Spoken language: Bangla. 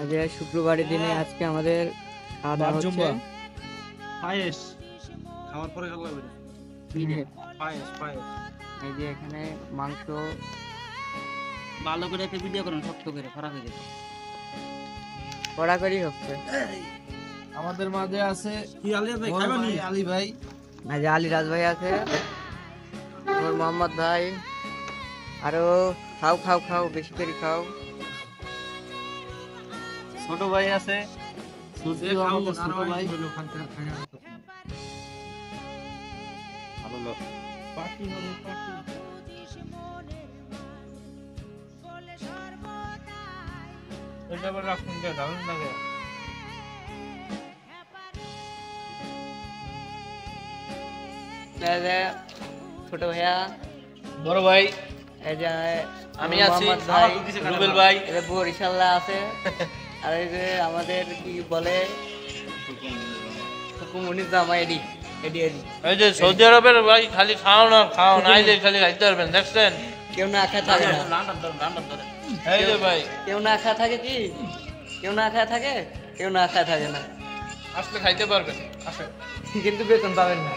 আজ শুক্রবারের দিনে আজকে আমাদের খাওয়া দাওয়া হচ্ছে পায়েস খাওয়ার পরে ভালো লাগবে পায়েস পায়েস এই যে এখানে মাংস ভালো করে একটা ভিডিও করুন, শক্ত করে খারাপ হয়ে যাবে। কড়াকড়ি হচ্ছে। আমাদের মাঝে আছে কি আলিয়া ভাই বড় খাইবা নি? ভাই আলী ভাই, আজ আলী রাজ ভাই আছে, আমার মোহাম্মদ ভাই, আরো খাও খাও খাও বেশি করে খাও। ছোট ভাই আছে, এ সুজিও খাও আমাদের আর ছোট ভাই। হলো খানতে খাইয়া ভালো পার্টি হবে পার্টি এটা বড় রাখুন দে দারুণ লাগে এই যে ছোট ভাইয়া, বড় ভাই এই যে আমি আমার আছি, মোহাম্মদ ভাই, রুবেল ভাই, এই যে বরিশাল্লা আছে, আর এই যে আমাদের কি বলে হুকুমুনির জামা এডি এডি এডি। এই যে সৌদি আরবের ভাই খালি খাও না খাও না, এই যে খালি খাইতে পারবেন, দেখছেন? কেউ না খায় থাকে না, রান্নার ধরে এই যে ভাই কেউ না খায় থাকে কি, কেউ না খায় থাকে, কেউ না খায় থাকে না, আসলে খাইতে পারবেন, আসেন। কিন্তু বেতন পাবেন না।